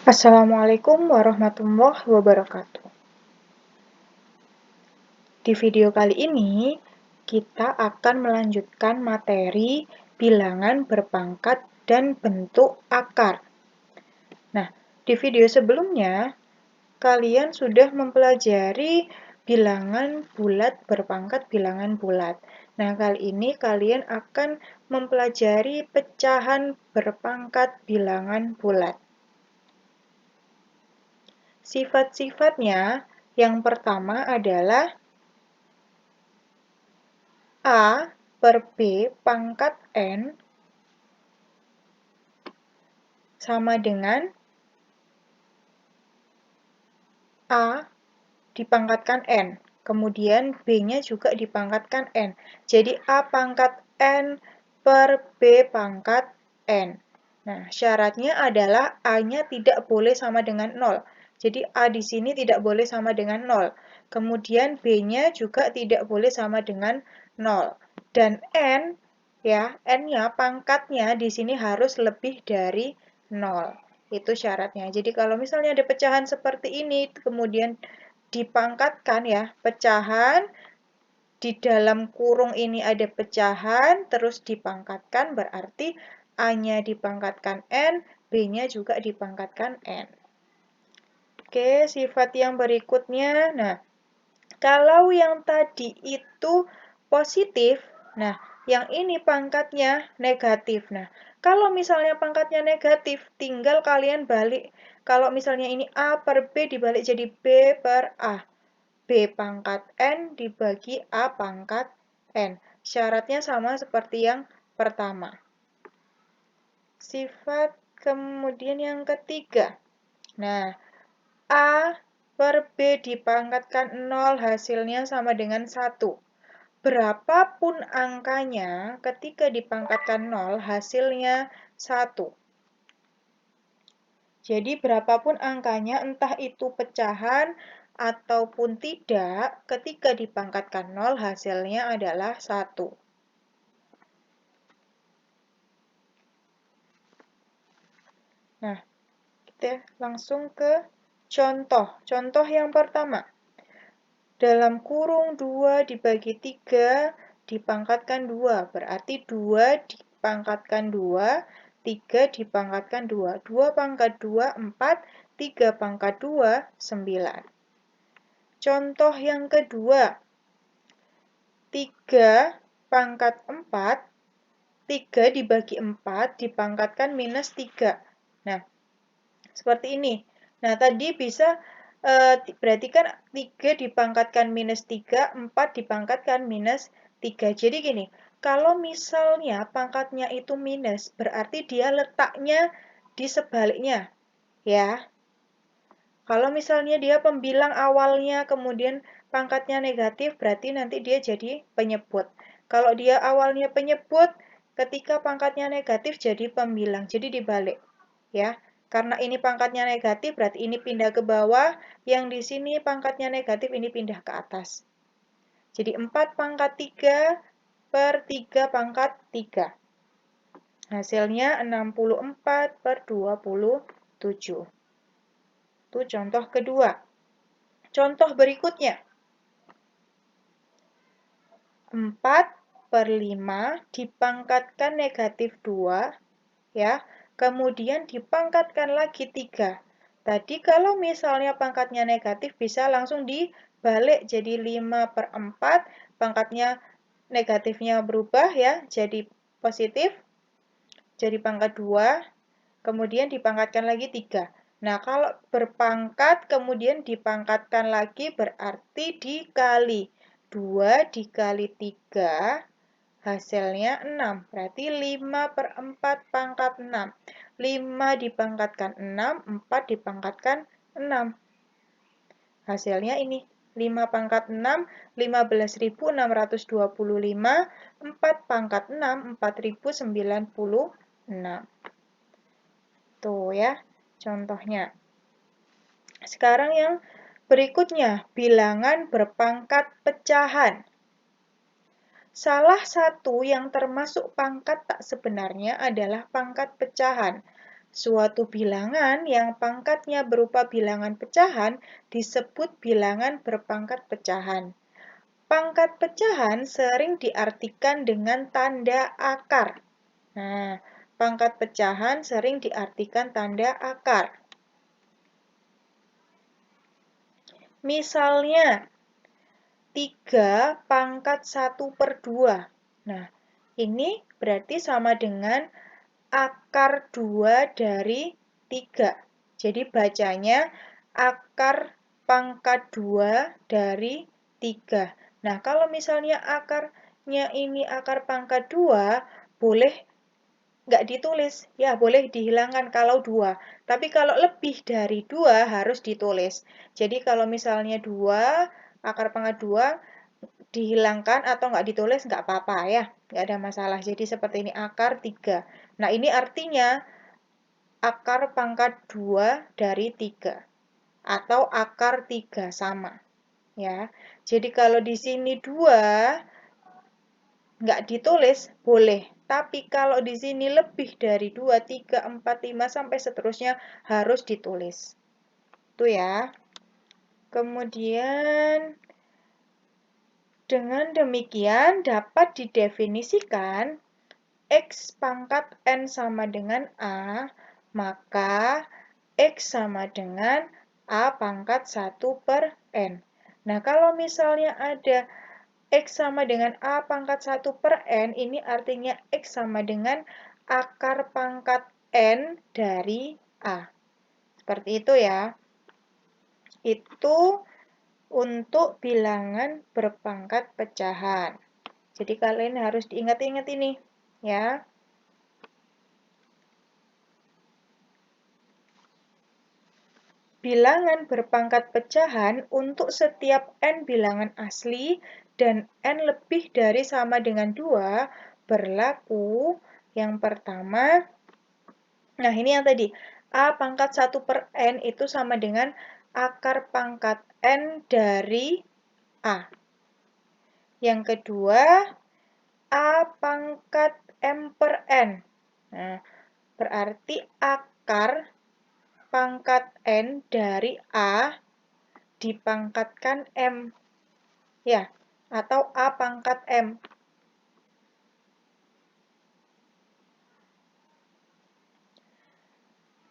Assalamualaikum warahmatullahi wabarakatuh. Di video kali ini, kita akan melanjutkan materi bilangan berpangkat dan bentuk akar. Nah, di video sebelumnya, kalian sudah mempelajari bilangan bulat berpangkat bilangan bulat. Nah, kali ini kalian akan mempelajari pecahan berpangkat bilangan bulat. Sifat-sifatnya, yang pertama adalah A per B pangkat N sama dengan A dipangkatkan N. Kemudian B-nya juga dipangkatkan N. Jadi A pangkat N per B pangkat N. Nah, syaratnya adalah A-nya tidak boleh sama dengan 0. Jadi A di sini tidak boleh sama dengan 0. Kemudian B-nya juga tidak boleh sama dengan 0. Dan N, ya, N-nya, pangkatnya di sini harus lebih dari 0. Itu syaratnya. Jadi kalau misalnya ada pecahan seperti ini, kemudian dipangkatkan ya, pecahan di dalam kurung ini ada pecahan, terus dipangkatkan berarti A-nya dipangkatkan N, B-nya juga dipangkatkan N. Oke, sifat yang berikutnya. Nah, kalau yang tadi itu positif, nah, yang ini pangkatnya negatif. Nah, kalau misalnya pangkatnya negatif, tinggal kalian balik. Kalau misalnya ini A per B dibalik jadi B per A. B pangkat N dibagi A pangkat N. Syaratnya sama seperti yang pertama. Sifat kemudian yang ketiga. Nah, A per B dipangkatkan 0 hasilnya sama dengan 1. Berapapun angkanya ketika dipangkatkan 0 hasilnya 1. Jadi berapapun angkanya entah itu pecahan ataupun tidak, ketika dipangkatkan 0 hasilnya adalah 1. Nah, kita langsung ke contoh. Contoh yang pertama. Dalam kurung 2 dibagi 3 dipangkatkan 2. Berarti 2 dipangkatkan 2, 3 dipangkatkan 2. 2 pangkat 2, 4. 3 pangkat 2, 9. Contoh yang kedua. 3 pangkat 4, 3 dibagi 4 dipangkatkan minus 3. Nah, seperti ini. Nah, tadi bisa berarti kan 3 dipangkatkan minus 3, 4 dipangkatkan minus 3. Jadi gini, kalau misalnya pangkatnya itu minus, berarti dia letaknya di sebaliknya. Ya. Kalau misalnya dia pembilang awalnya, kemudian pangkatnya negatif, berarti nanti dia jadi penyebut. Kalau dia awalnya penyebut, ketika pangkatnya negatif jadi pembilang. Jadi dibalik. Ya. Karena ini pangkatnya negatif, berarti ini pindah ke bawah. Yang di sini pangkatnya negatif, ini pindah ke atas. Jadi 4 pangkat 3 per 3 pangkat 3. Hasilnya 64 per 27. Itu contoh kedua. Contoh berikutnya. 4 per 5 dipangkatkan negatif 2. Ya. Kemudian dipangkatkan lagi 3. Tadi kalau misalnya pangkatnya negatif bisa langsung dibalik jadi 5 per 4. Pangkatnya negatifnya berubah ya jadi positif. Jadi pangkat 2. Kemudian dipangkatkan lagi 3. Nah, kalau berpangkat kemudian dipangkatkan lagi berarti dikali. 2 dikali 3 hasilnya 6. Berarti 5 per 4 pangkat 6. 5 dipangkatkan 6, 4 dipangkatkan 6. Hasilnya ini. 5 pangkat 6, 15.625. 4 pangkat 6, 4.096. Tuh ya, contohnya. Sekarang yang berikutnya, bilangan berpangkat pecahan. Salah satu yang termasuk pangkat tak sebenarnya adalah pangkat pecahan. Suatu bilangan yang pangkatnya berupa bilangan pecahan disebut bilangan berpangkat pecahan. Pangkat pecahan sering diartikan dengan tanda akar. Nah, pangkat pecahan sering diartikan tanda akar. Misalnya, 3 pangkat 1/2. Nah, ini berarti sama dengan akar 2 dari 3. Jadi bacanya akar pangkat 2 dari 3. Nah, kalau misalnya akarnya ini akar pangkat 2, boleh nggak ditulis. Ya, boleh dihilangkan kalau 2. Tapi kalau lebih dari 2 harus ditulis. Jadi kalau misalnya 2, akar pangkat 2 dihilangkan atau nggak ditulis nggak apa-apa ya. Nggak ada masalah. Jadi seperti ini akar 3. Nah, ini artinya akar pangkat 2 dari 3. Atau akar 3 sama. Ya. Jadi kalau di sini 2, nggak ditulis, boleh. Tapi kalau di sini lebih dari 2, 3, 4, 5, sampai seterusnya harus ditulis. Itu ya. Kemudian, dengan demikian dapat didefinisikan X pangkat N sama dengan A, maka X sama dengan A pangkat 1/N. Nah, kalau misalnya ada X sama dengan A pangkat 1/N, ini artinya X sama dengan akar pangkat N dari A. Seperti itu ya. Itu untuk bilangan berpangkat pecahan. Jadi kalian harus diingat-ingat ini, ya. Bilangan berpangkat pecahan untuk setiap N bilangan asli dan N lebih dari sama dengan 2 berlaku. Yang pertama, nah ini yang tadi, A pangkat 1/N itu sama dengan akar pangkat N dari A. Yang kedua, A pangkat M/N. Nah, berarti akar pangkat N dari A dipangkatkan M. Ya, atau A pangkat M.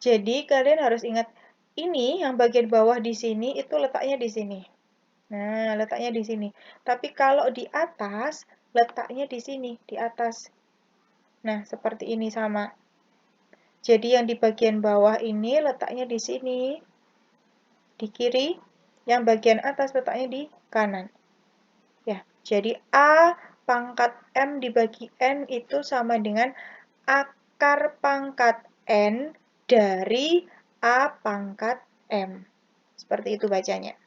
Jadi kalian harus ingat, ini yang bagian bawah di sini itu letaknya di sini. Nah, letaknya di sini. Tapi kalau di atas, letaknya di sini, di atas. Nah, seperti ini sama. Jadi yang di bagian bawah ini letaknya di sini, di kiri. Yang bagian atas letaknya di kanan. Ya, jadi A pangkat M dibagi N itu sama dengan akar pangkat N dari A pangkat M. Seperti itu bacanya.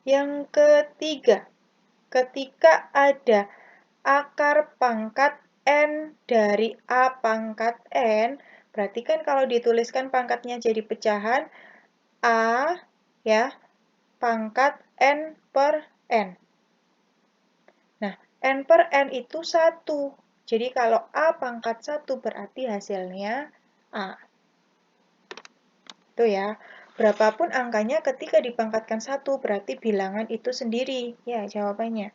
Yang ketiga, ketika ada akar pangkat N dari A pangkat N, berarti kan kalau dituliskan pangkatnya jadi pecahan, A ya, pangkat N/N. Nah, N/N itu 1. Jadi kalau A pangkat 1 berarti hasilnya A. Itu ya. Berapapun angkanya ketika dipangkatkan 1 berarti bilangan itu sendiri. Ya, jawabannya.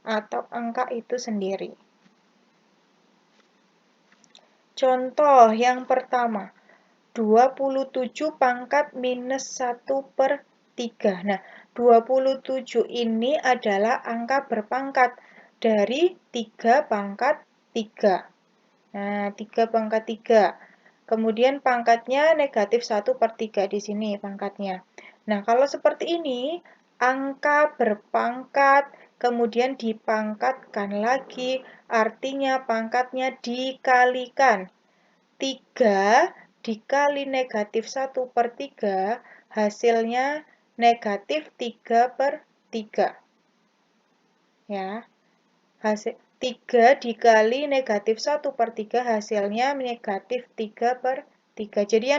Atau angka itu sendiri. Contoh yang pertama. 27 pangkat minus 1/3. Nah, 27 ini adalah angka berpangkat dari 3 pangkat 3. Nah, 3 pangkat 3. Kemudian pangkatnya negatif 1/3 di sini pangkatnya. Nah, kalau seperti ini, angka berpangkat, kemudian dipangkatkan lagi, artinya pangkatnya dikalikan. 3 dikali negatif 1/3, hasilnya negatif 3/3. Ya, hasil 3 dikali negatif 1/3 hasilnya negatif 3/3. Jadi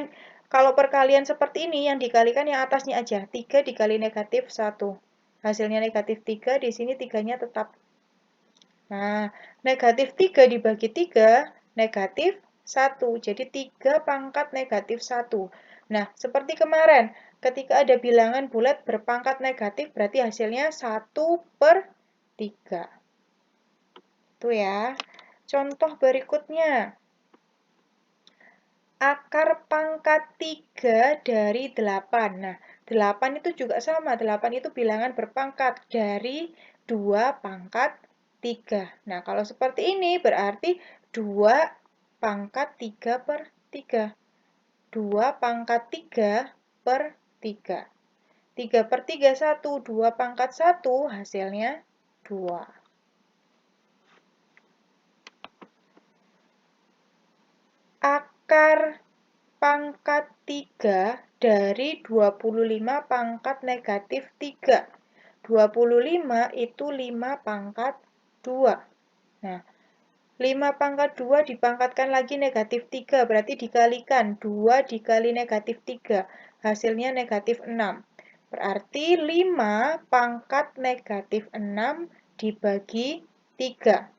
kalau perkalian seperti ini, yang dikalikan yang atasnya aja. 3 dikali negatif 1. Hasilnya negatif 3, di sini 3-nya tetap. Nah, negatif 3 dibagi 3, negatif 1. Jadi 3 pangkat negatif 1. Nah, seperti kemarin, ketika ada bilangan bulat berpangkat negatif, berarti hasilnya 1/3. Itu ya. Contoh berikutnya. Akar pangkat 3 dari 8. Nah, 8 itu juga sama. 8 itu bilangan berpangkat dari 2 pangkat 3. Nah, kalau seperti ini berarti 2 pangkat 3/3. 2 pangkat 3/3. 3/3 1. 2 pangkat 1 hasilnya 2. Akar pangkat 3 dari 25 pangkat negatif 3. 25 itu 5 pangkat 2. Nah, 5 pangkat 2 dipangkatkan lagi negatif 3, berarti dikalikan. 2 dikali negatif 3, hasilnya negatif 6. Berarti 5 pangkat negatif 6 dibagi 3.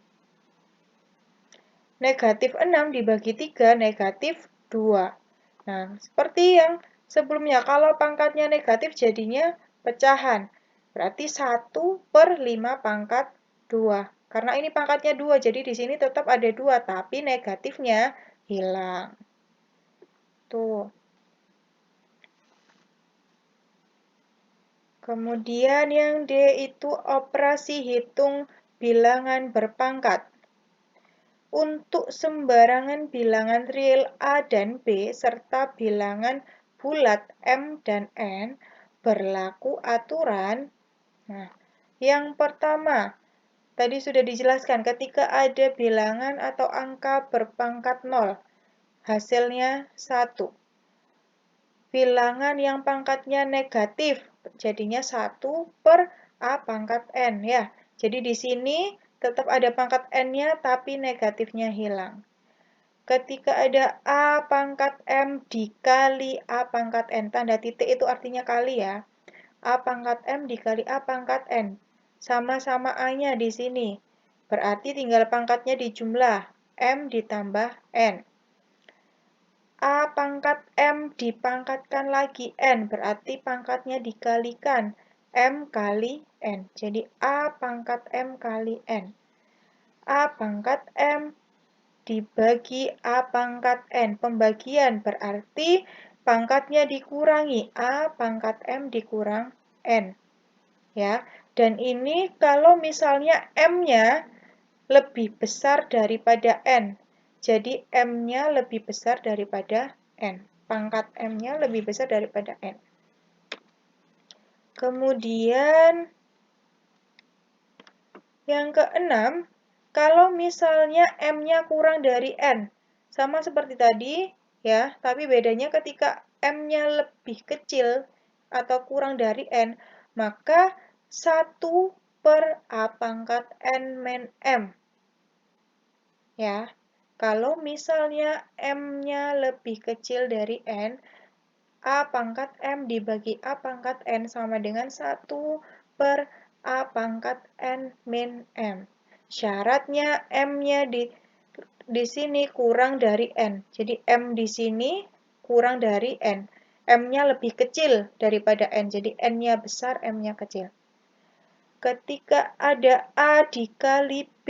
Negatif 6 dibagi 3, negatif 2. Nah, seperti yang sebelumnya, kalau pangkatnya negatif jadinya pecahan. Berarti 1/5 pangkat 2. Karena ini pangkatnya 2, jadi di sini tetap ada 2, tapi negatifnya hilang. Tuh. Kemudian yang D itu operasi hitung bilangan berpangkat. Untuk sembarangan bilangan real A dan B serta bilangan bulat M dan N berlaku aturan. Nah, yang pertama, tadi sudah dijelaskan ketika ada bilangan atau angka berpangkat 0, hasilnya 1. Bilangan yang pangkatnya negatif, jadinya 1/A pangkat N ya. Jadi di sini tetap ada pangkat N-nya, tapi negatifnya hilang. Ketika ada A pangkat M dikali A pangkat N, tanda titik itu artinya kali ya. A pangkat M dikali A pangkat N. Sama-sama A-nya di sini. Berarti tinggal pangkatnya dijumlah. M ditambah N. A pangkat M dipangkatkan lagi N, berarti pangkatnya dikalikan. M kali N. Jadi A pangkat M kali N. A pangkat M dibagi A pangkat N. Pembagian berarti pangkatnya dikurangi. A pangkat M dikurang N. Ya, dan ini kalau misalnya M-nya lebih besar daripada N. Jadi M-nya lebih besar daripada N. Pangkat M-nya lebih besar daripada N. Kemudian yang keenam, kalau misalnya M-nya kurang dari N, sama seperti tadi, ya, tapi bedanya ketika M-nya lebih kecil atau kurang dari N, maka 1/A pangkat N min M. Ya, kalau misalnya M-nya lebih kecil dari N, A pangkat M dibagi A pangkat N sama dengan 1/A pangkat N min M. Syaratnya M-nya di sini kurang dari N. Jadi M di sini kurang dari N. M-nya lebih kecil daripada N. Jadi N-nya besar, M-nya kecil. Ketika ada A dikali B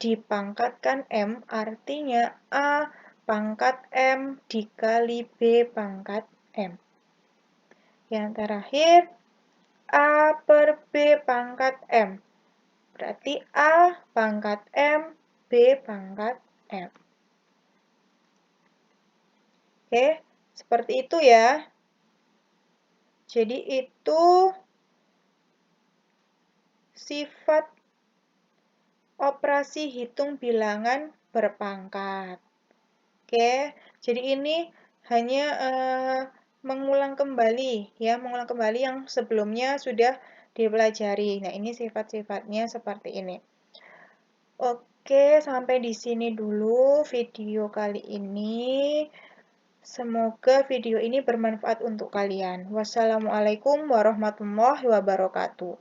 dipangkatkan M, artinya A pangkat M dikali B pangkat M. Yang terakhir, A per B pangkat M. Berarti A pangkat M, B pangkat M. Oke, seperti itu ya. Jadi itu sifat operasi hitung bilangan berpangkat. Oke, jadi ini hanya mengulang kembali yang sebelumnya sudah dipelajari. Nah, ini sifat-sifatnya seperti ini. Oke, sampai di sini dulu video kali ini. Semoga video ini bermanfaat untuk kalian. Wassalamualaikum warahmatullahi wabarakatuh.